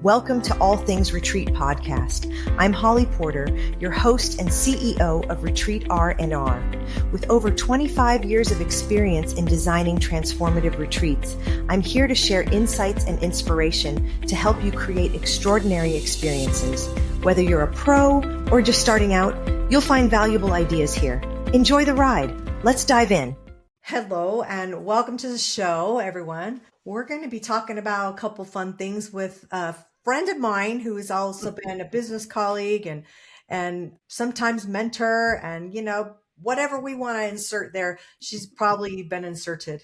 Welcome to All Things Retreat Podcast. I'm Holly Porter, your host and CEO of Retreat R&R. With over 25 years of experience in designing transformative retreats, I'm here to share insights and inspiration to help you create extraordinary experiences. Whether you're a pro or just starting out, you'll find valuable ideas here. Enjoy the ride. Let's dive in. Hello and welcome to the show, everyone. We're going to be talking about a couple fun things with a friend of mine who has also been a business colleague and sometimes mentor, and whatever we want to insert there, she's probably been inserted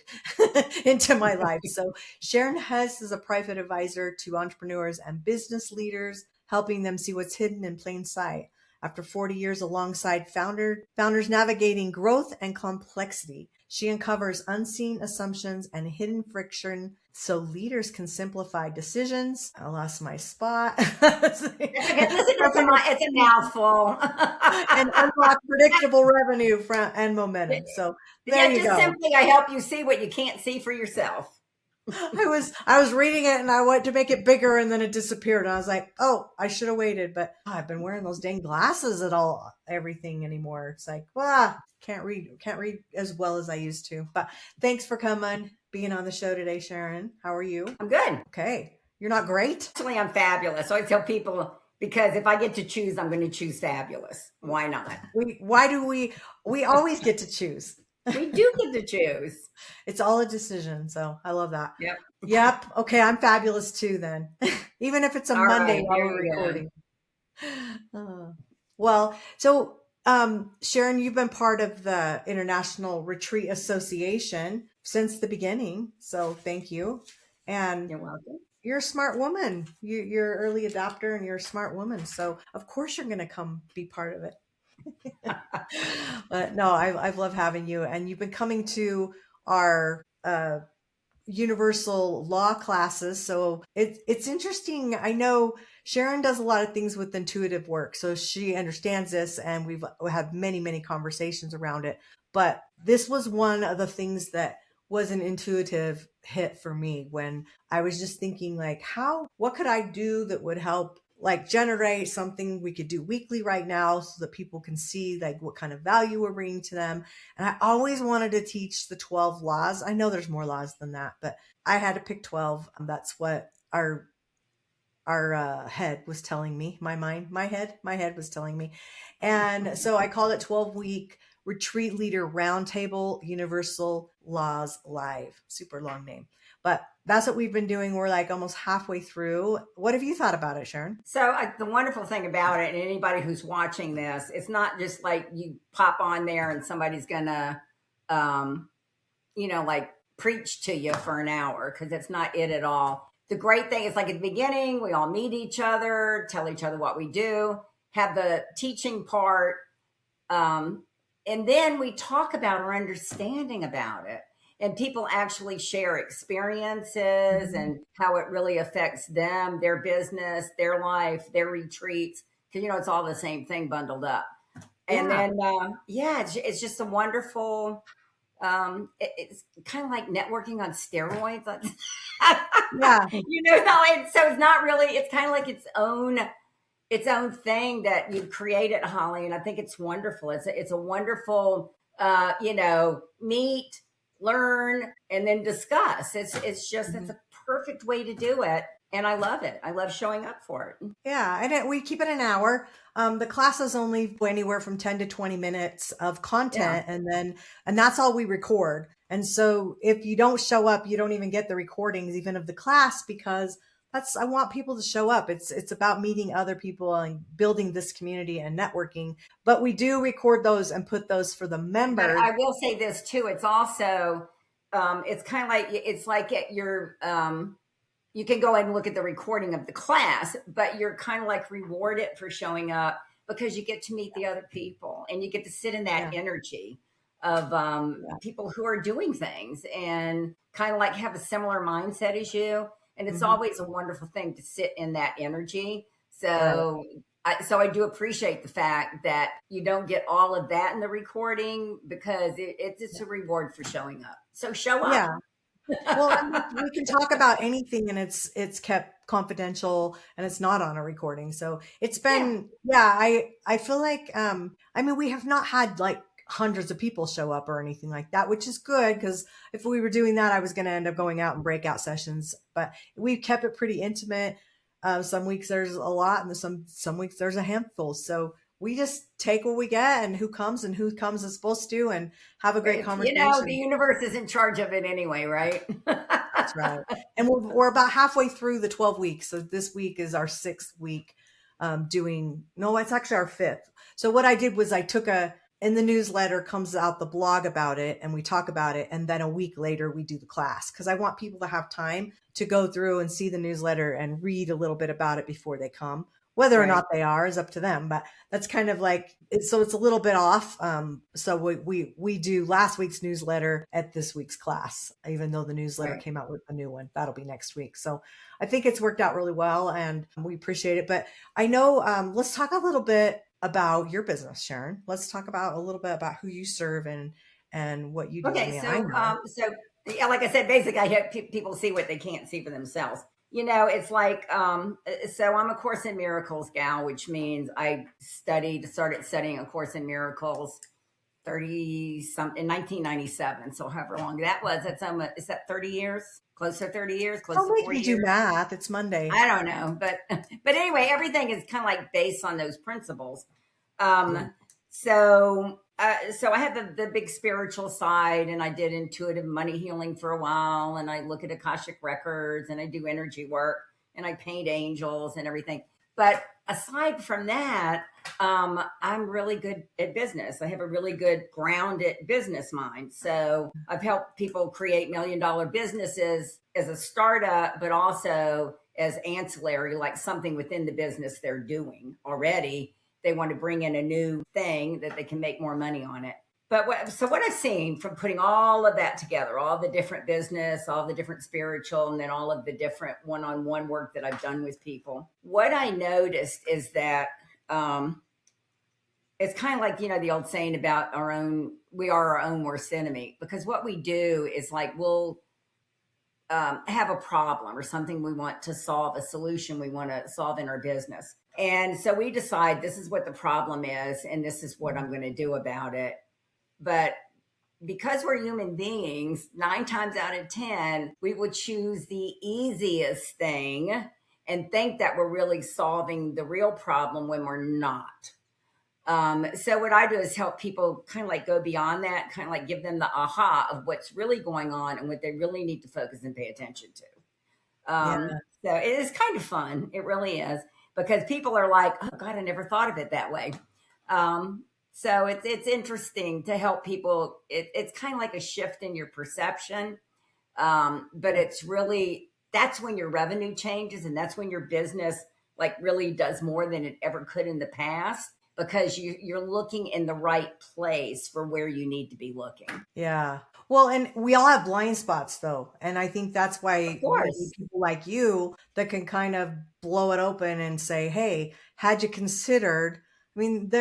into my life. So Sharon Hess is a private advisor to entrepreneurs and business leaders, helping them see what's hidden in plain sight. After 40 years alongside founders navigating growth and complexity, she uncovers unseen assumptions and hidden friction so leaders can simplify decisions. I lost my spot. It's a mouthful. And unlock predictable revenue and momentum. So there you go. Simply, I help you see what you can't see for yourself. I was reading it and I went to make it bigger and then it disappeared. And I was like, oh, I should have waited, but I've been wearing those dang glasses at everything anymore. It's like, can't read as well as I used to. But thanks for being on the show today, Sharon. How are you? I'm good. Okay. You're not great? Actually, I'm fabulous. So I tell people, because if I get to choose, I'm going to choose fabulous. Why not? We always get to choose. We do get to choose. It's all a decision. So I love that. Yep. Okay. I'm fabulous too then. Even if it's a Monday while we're recording. Sharon, you've been part of the International Retreat Association since the beginning. So thank you. And you're welcome. You're a smart woman. You're an early adopter and you're a smart woman. So of course you're going to come be part of it. But no, I've loved having you, and you've been coming to our universal law classes. So it's interesting. I know Sharon does a lot of things with intuitive work, so she understands this, and we have many, many conversations around it. But this was one of the things that was an intuitive hit for me when I was just thinking, like, what could I do that would help, like, generate something we could do weekly right now so that people can see, like, what kind of value we're bringing to them. And I always wanted to teach the 12 laws. I know there's more laws than that, but I had to pick 12. That's what our head was telling me. My head was telling me. And so I called it 12-week Retreat Leader Roundtable Universal Laws Live. Super long name. But that's what we've been doing. We're like almost halfway through. What have you thought about it, Sharon? So the wonderful thing about it, and anybody who's watching this, it's not just like you pop on there and somebody's going to, like preach to you for an hour, because it's not it at all. The great thing is, like, at the beginning, we all meet each other, tell each other what we do, have the teaching part, and then we talk about our understanding about it. And people actually share experiences and how it really affects them, their business, their life, their retreats. Because, it's all the same thing bundled up. And then, it's just a wonderful, it's kind of like networking on steroids. Yeah. So it's not really, it's kind of like its own thing that you've created, Holly. And I think it's wonderful. It's a wonderful, meet, learn, and then discuss. It's a perfect way to do it. And I love it. I love showing up for it. Yeah. And we keep it an hour. The classes only go anywhere from 10 to 20 minutes of content. Yeah. And that's all we record. And so if you don't show up, you don't even get the recordings even of the class, because I want people to show up. It's about meeting other people and building this community and networking. But we do record those and put those for the members. But I will say this too. It's also, it's kind of like, it's like at your, you can go ahead and look at the recording of the class, but you're kind of like rewarded for showing up because you get to meet the other people and you get to sit in that energy of people who are doing things and kind of like have a similar mindset as you. And it's always a wonderful thing to sit in that energy. So I do appreciate the fact that you don't get all of that in the recording, because it's a reward for showing up. So show up. Yeah. Well, and we can talk about anything, and it's kept confidential, and it's not on a recording. So it's Yeah. been, yeah, I feel like, I mean, we have not had like hundreds of people show up or anything like that, which is good, because if we were doing that, I was going to end up going out and breakout sessions. But we kept it pretty intimate. Some weeks there's a lot, and some weeks there's a handful. So we just take what we get, and who comes is supposed to, and have a great It's, the conversation. universe is in charge of it anyway, right? That's right. And we're about halfway through the 12 weeks. So this week is our 6th week, no, it's actually our 5th. So what I did was in the newsletter comes out the blog about it, and we talk about it. And then a week later we do the class, because I want people to have time to go through and see the newsletter and read a little bit about it before they come. Whether or Right. not they are is up to them, but that's kind of like, so it's a little bit off. So we do last week's newsletter at this week's class, even though the newsletter Right. came out with a new one. That'll be next week. So I think it's worked out really well, and we appreciate it. But I know, let's talk a little bit about your business, Sharon. Let's talk about a little bit about who you serve and what you do. I Okay. mean, I So, know. yeah, like I said, basically, I hope people see what they can't see for themselves. It's like, so I'm a Course in Miracles gal, which means I started studying A Course in Miracles 30 some in 1997. So however long that was, is that 30 years? Close to 30 years, close Don't to make 40 me do years. math. It's Monday. I don't know, but anyway, everything is kind of like based on those principles. Yeah. So I have the big spiritual side, and I did intuitive money healing for a while, and I look at Akashic records, and I do energy work, and I paint angels and everything. But aside from that, I'm really good at business. I have a really good grounded business mind. So I've helped people create $1 million businesses as a startup, but also as ancillary, like something within the business they're doing already. They want to bring in a new thing that they can make more money on it. But what I've seen from putting all of that together, all the different business, all the different spiritual, and then all of the different one-on-one work that I've done with people, what I noticed is that it's kind of like, the old saying about we are our own worst enemy, because what we do is like, we'll have a problem or something we want to solve, a solution we want to solve in our business. And so we decide this is what the problem is, and this is what I'm going to do about it. But because we're human beings, 9 times out of 10, we would choose the easiest thing and think that we're really solving the real problem when we're not. So what I do is help people kind of like go beyond that, kind of like give them the aha of what's really going on and what they really need to focus and pay attention to. Yeah. So it is kind of fun. It really is, because people are like, oh God, I never thought of it that way. So it's interesting to help people. It's kind of like a shift in your perception. But it's really, that's when your revenue changes, and that's when your business like really does more than it ever could in the past, because you're looking in the right place for where you need to be looking. Yeah. Well, and we all have blind spots though. And I think that's why Of we need course. people like you that can kind of blow it open and say, hey, had you considered? I mean,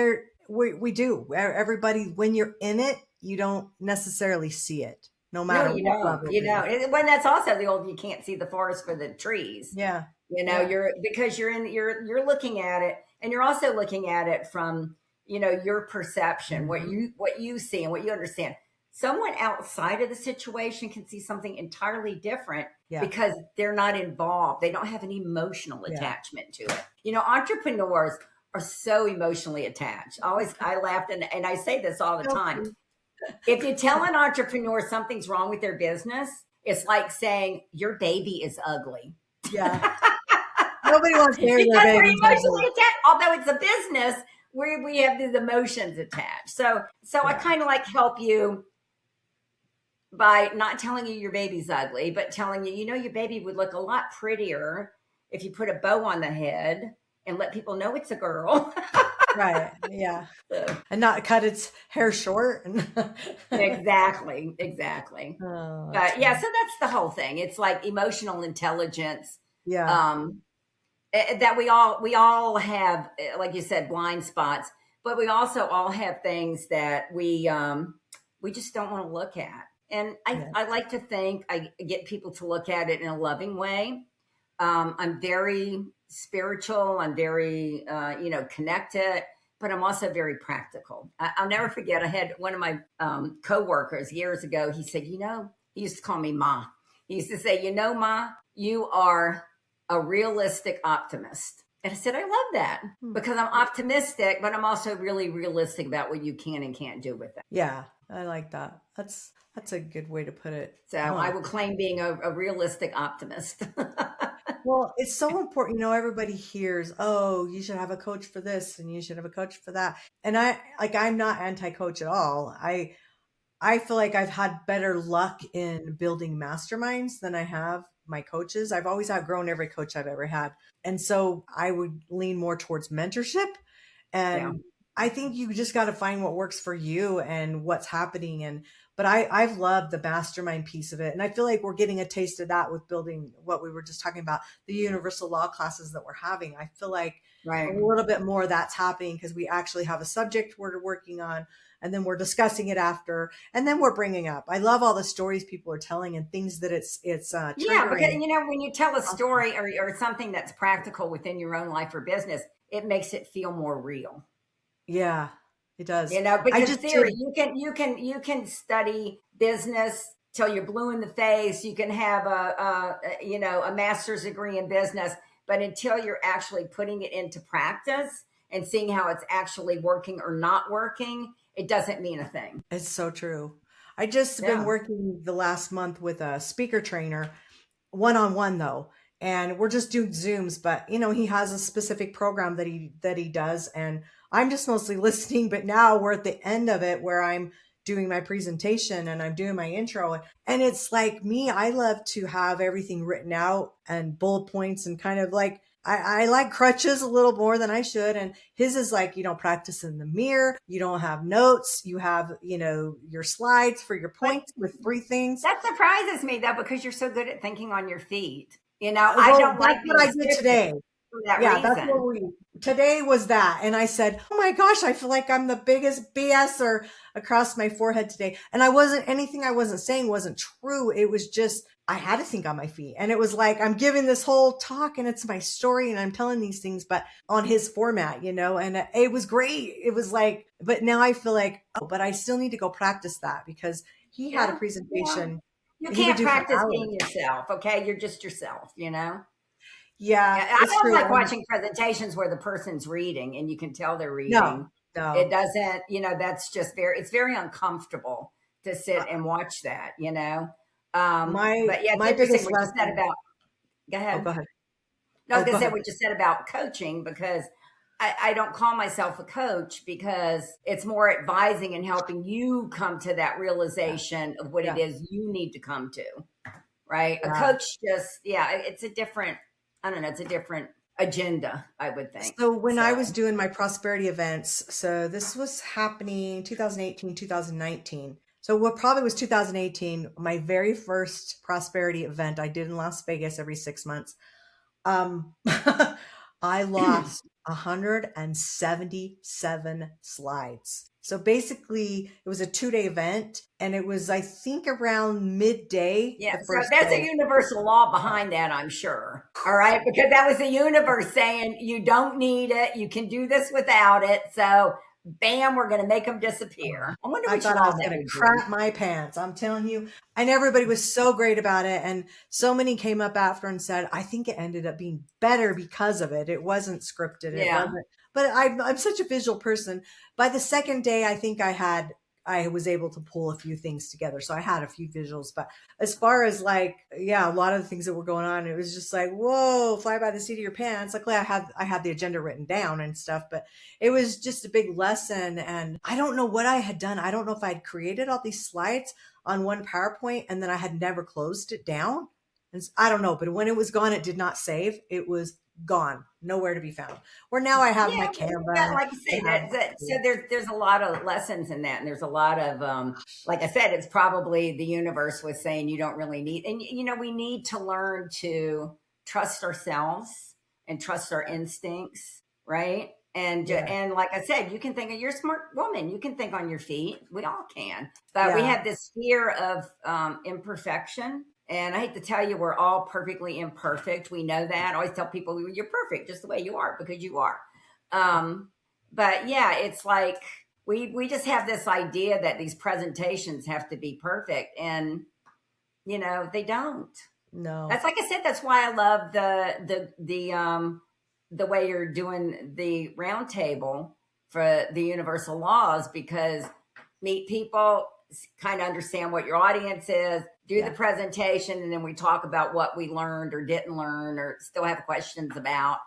we do. Everybody, when you're in it, you don't necessarily see it, no No, matter you what don't. level You you're know, at. when that's also the old, you can't see the forest for the trees. Yeah. Yeah. You're looking at it, and you're also looking at it from, your perception, Mhm. what you see and what you understand. Someone outside of the situation can see something entirely different, Yeah. because they're not involved. They don't have an emotional Yeah. attachment to it. Entrepreneurs are so emotionally attached. I laughed, and I say this all the time. Okay. If you tell an entrepreneur something's wrong with their business, it's like saying your baby is ugly. Yeah. Nobody wants to hear their Because we're baby's emotionally ugly. attached. Although it's a business, we have these emotions attached. So I Yeah. kind of like help you by not telling you your baby's ugly, but telling you, your baby would look a lot prettier if you put a bow on the head and let people know it's a girl. Right. Yeah. So, And not cut its hair short. exactly. Oh, that's But yeah, funny. so that's the whole thing. It's like emotional intelligence, Yeah. um, that we all have, like you said, blind spots, but we also all have things that we just don't want to look at. And Yeah. I like to think I get people to look at it in a loving way. I'm very spiritual. I'm very, connected, but I'm also very practical. I'll never forget. I had one of my coworkers years ago. He said, he used to call me Ma. He used to say, Ma, you are a realistic optimist. And I said, I love that because I'm optimistic, but I'm also really realistic about what you can and can't do with it. Yeah, I like that. That's a good way to put it. So I would claim being a realistic optimist. Well, it's so important. Everybody hears, oh, you should have a coach for this and you should have a coach for that. And I'm not anti-coach at all. I feel like I've had better luck in building masterminds than I have my coaches. I've always outgrown every coach I've ever had. And so I would lean more towards mentorship. And Yeah. I think you just got to find what works for you and what's happening. But I've loved the mastermind piece of it. And I feel like we're getting a taste of that with building what we were just talking about, the universal law classes that we're having. I feel like Right. a little bit more of that's happening because we actually have a subject we're working on, and then we're discussing it after, and then we're bringing up. I love all the stories people are telling and things that it's triggering. Yeah, because when you tell a story or something that's practical within your own life or business, it makes it feel more real. Yeah, it does. Because theory, you can study business till you're blue in the face. You can have a master's degree in business, but until you're actually putting it into practice and seeing how it's actually working or not working, it doesn't mean a thing. It's so true. I just been working the last month with a speaker trainer, one-on-one though. And we're just doing Zooms, but he has a specific program that he does. And I'm just mostly listening, but now we're at the end of it where I'm doing my presentation and I'm doing my intro. And it's like me, I love to have everything written out and bullet points and kind of like, I like crutches a little more than I should. And his is like, you don't practice in the mirror. You don't have notes. You have, your slides for your points with 3 things. That surprises me though, because you're so good at thinking on your feet. I don't like what I did today. For that reason. That's what today was that. And I said, oh my gosh, I feel like I'm the biggest BSer across my forehead today. And anything I wasn't saying wasn't true. It was just, I had to think on my feet. And it was like, I'm giving this whole talk and it's my story and I'm telling these things, but on his format, and it was great. It was like, but now I feel like, but I still need to go practice that because he had a presentation. You can't practice being yourself. Okay. You're just yourself, Yeah. I don't like watching presentations where the person's reading and you can tell they're reading. No. It doesn't, that's just it's very uncomfortable to sit and watch that, but yeah, my biggest what you said about, go ahead. Oh, go ahead. No, I was going to say what you said about coaching, because I don't call myself a coach because it's more advising and helping you come to that realization of what it is you need to come to, right? A coach just, it's a different, I don't know, it's a different agenda, I would think. So when I was doing my prosperity events, so this was happening 2018, 2019. So what probably was 2018, my very first prosperity event I did in Las Vegas every 6 months. I lost 177 slides. So basically it was a 2-day event and it was, I think, around midday. Yeah. So that's a universal law behind that, I'm sure. All right. Because that was the universe saying you don't need it. You can do this without it. So bam, we're going to make them disappear. I wonder I thought I was going to crap my pants. I'm telling you. And everybody was so great about it. And so many came up after and said, I think it ended up being better because of it. It wasn't scripted. It wasn't. But I'm such a visual person. By the second day, I think I was able to pull a few things together. So I had a few visuals, but as far as a lot of the things that were going on, it was just like, whoa, fly by the seat of your pants. Luckily I had the agenda written down and stuff, but it was just a big lesson. And I don't know what I had done. I don't know if I'd created all these slides on one PowerPoint and then I had never closed it down. And I don't know, but when it was gone, it did not save. It was gone, nowhere to be found. Where now I have my Canva. Like you say, so there's a lot of lessons in that, and there's a lot of like I said, it's probably the universe was saying you don't really need, and we need to learn to trust ourselves and trust our instincts, right? And like I said, you can think you're a smart woman. You can think on your feet. We all can. But we have this fear of imperfection. And I hate to tell you, we're all perfectly imperfect. We know that. I always tell people, you're perfect just the way you are, because you are. But yeah, it's like we just have this idea that these presentations have to be perfect. And, they don't. No. That's, like I said, that's why I love the way you're doing the roundtable for the universal laws, because meet people, kind of understand what your audience is, do the presentation, and then we talk about what we learned or didn't learn or still have questions about.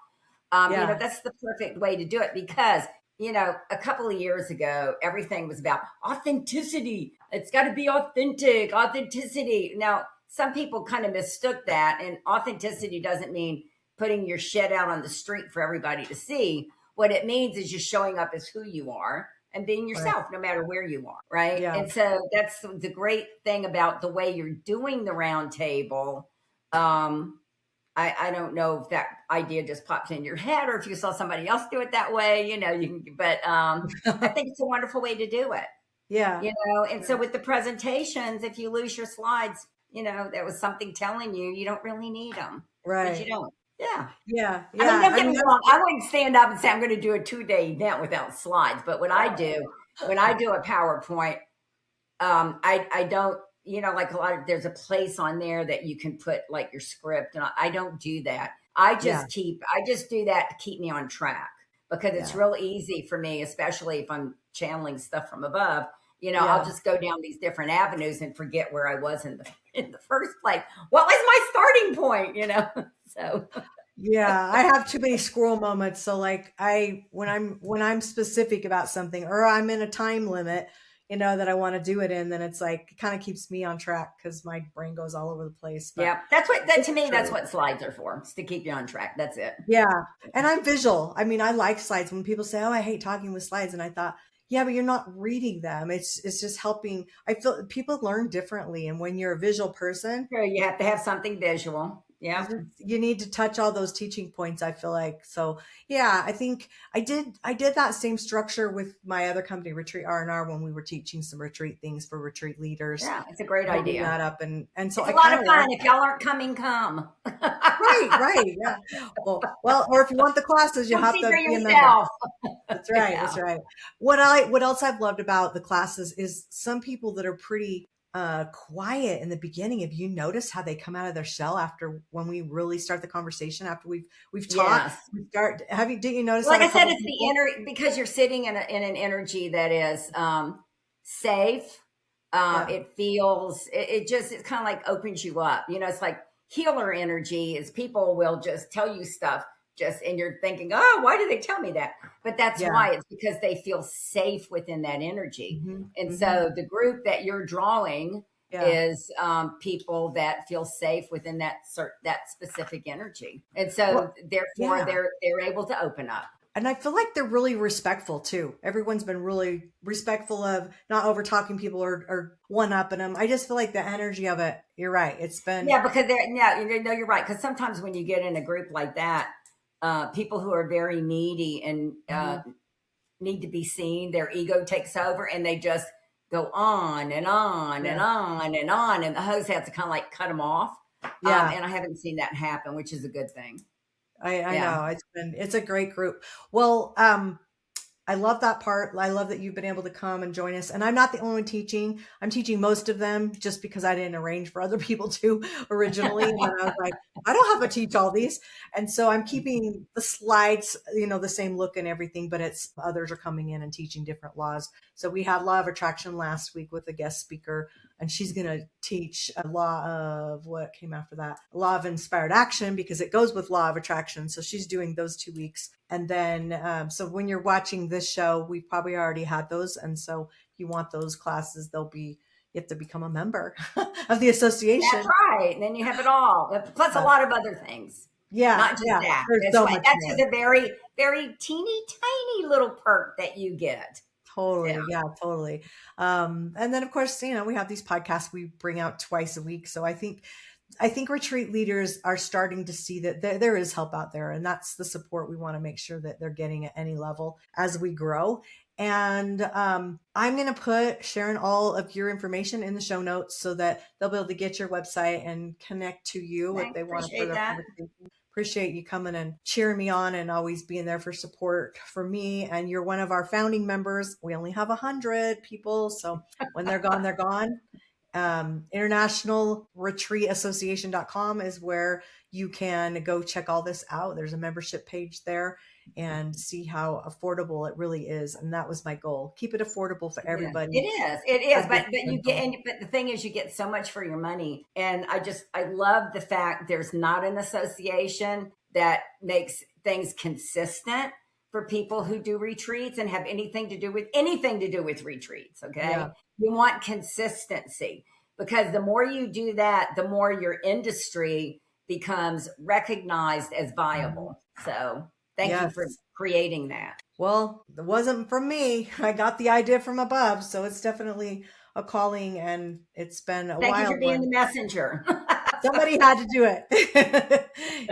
That's the perfect way to do it, because a couple of years ago, everything was about authenticity. It's got to be authenticity. Now, some people kind of mistook that, and authenticity doesn't mean putting your shit out on the street for everybody to see. What it means is just showing up as who you are and being yourself, no matter where you are, right? Yeah. And so that's the great thing about the way you're doing the round table. I don't know if that idea just popped in your head or if you saw somebody else do it that way, you can, but I think it's a wonderful way to do it. Yeah. And so with the presentations, if you lose your slides, that was something telling you don't really need them. Right. You don't. Yeah. Yeah. I mean, don't get me wrong. I wouldn't stand up and say I'm going to do a 2-day event without slides. But what I do, when I do a PowerPoint, I don't, like there's a place on there that you can put like your script, and I don't do that. I just do that to keep me on track, because it's real easy for me, especially if I'm channeling stuff from above. I'll just go down these different avenues and forget where I was in the first place. What was my starting point? So yeah, I have too many squirrel moments. So like when I'm specific about something, or I'm in a time limit, that I want to do it in, then it's like, it kind of keeps me on track, because my brain goes all over the place. But that's what slides are for, is to keep you on track. That's it. Yeah. And I'm visual. I mean, I like slides. When people say, oh, I hate talking with slides. And I thought, yeah, but you're not reading them. It's just helping. I feel people learn differently. And when you're a visual person, sure, you have to have something visual. Yeah. You need to touch all those teaching points, I feel like. So yeah, I think I did that same structure with my other company, Retreat R&R, when we were teaching some retreat things for retreat leaders. Yeah, it's a great idea. That up and so it's a lot of fun. If y'all aren't coming, come. Right. Yeah. Well, or if you want the classes, you have to be a member. That's right. Yeah. That's right. What else I've loved about the classes is some people that are pretty quiet in the beginning. If you notice how they come out of their shell after, when we really start the conversation, after we've talked, did you notice? Like I said, it's the energy, because you're sitting in an energy that is safe. It feels, it kind of like opens you up. It's like healer energy is people will just tell you stuff and you're thinking, oh, why do they tell me that? But that's why. It's because they feel safe within that energy. Mm-hmm. And so the group that you're drawing is people that feel safe within that specific energy. And so therefore they're able to open up. And I feel like they're really respectful too. Everyone's been really respectful of not over talking people or one upping them. I just feel like the energy of it. You're right. It's been because you're right. Because sometimes when you get in a group like that, people who are very needy and need to be seen, their ego takes over, and they just go on and on and on and on, and the host has to kind of like cut them off. And I haven't seen that happen, which is a good thing. I know it's a great group. Well, I love that part. I love that you've been able to come and join us. And I'm not the only one teaching. I'm teaching most of them just because I didn't arrange for other people to originally. And I was like, I don't have to teach all these. And so I'm keeping the slides, the same look and everything, but it's others are coming in and teaching different laws. So we had Law of Attraction last week with a guest speaker, and she's going to teach a law of what came after that, law of inspired action, because it goes with Law of Attraction. So she's doing those 2 weeks. And then, so when you're watching this show, we've probably already had those. And so if you want those classes, you have to become a member of the association. That's right. And then you have it all, plus a lot of other things. Yeah. Not just that. That's just a very, very teeny tiny little perk that you get. Totally. Yeah, totally. And then of course, we have these podcasts we bring out twice a week. So I think I think retreat leaders are starting to see that there is help out there, and that's the support we want to make sure that they're getting at any level as we grow. And I'm going to put, Sharon, all of your information in the show notes so that they'll be able to get your website and connect to you if they want to further conversation. Appreciate you coming and cheering me on and always being there for support for me. And you're one of our founding members. We only have 100 people, so when they're gone, they're gone. Internationalretreatassociation.com is where you can go check all this out. There's a membership page there and see how affordable it really is. And that was my goal. Keep it affordable for everybody. It is. But the thing is, you get so much for your money. And I love the fact there's not an association that makes things consistent for people who do retreats and have anything to do with retreats. Okay. Yeah. You want consistency, because the more you do that, the more your industry becomes recognized as viable. So thank you for creating that. Well, it wasn't from me. I got the idea from above. So it's definitely a calling, and it's been a while. Thank you for being the messenger. Somebody had to do it.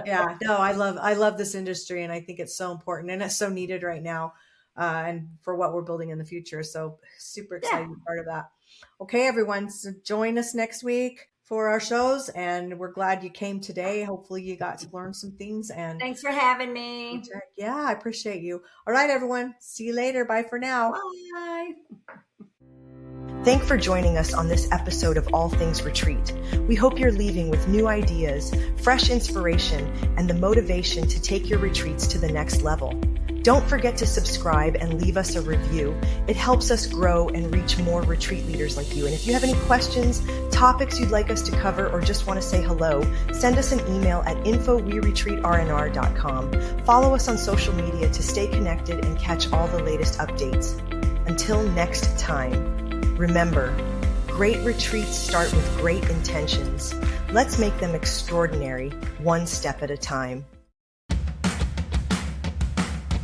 Yeah, no, I love this industry, and I think it's so important, and it's so needed right now, and for what we're building in the future. So super excited to be part of that. Okay, everyone. So join us next week for our shows, and we're glad you came today. Hopefully you got to learn some things, and thanks for having me. Yeah, I appreciate you. All right, everyone. See you later. Bye for now. Bye. Thanks for joining us on this episode of All Things Retreat. We hope you're leaving with new ideas, fresh inspiration, and the motivation to take your retreats to the next level. Don't forget to subscribe and leave us a review. It helps us grow and reach more retreat leaders like you. And if you have any questions, topics you'd like us to cover, or just want to say hello, send us an email at info@weretreatrnr.com. Follow us on social media to stay connected and catch all the latest updates. Until next time, remember, great retreats start with great intentions. Let's make them extraordinary, one step at a time.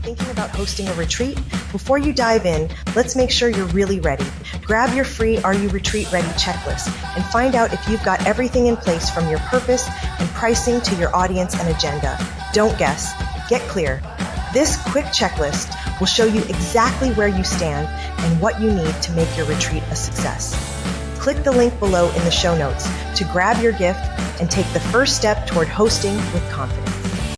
Thinking about hosting a retreat? Before you dive in, let's make sure you're really ready. Grab your free Are You Retreat Ready checklist and find out if you've got everything in place, from your purpose and pricing to your audience and agenda. Don't guess. Get clear. This quick checklist will show you exactly where you stand and what you need to make your retreat a success. Click the link below in the show notes to grab your gift and take the first step toward hosting with confidence.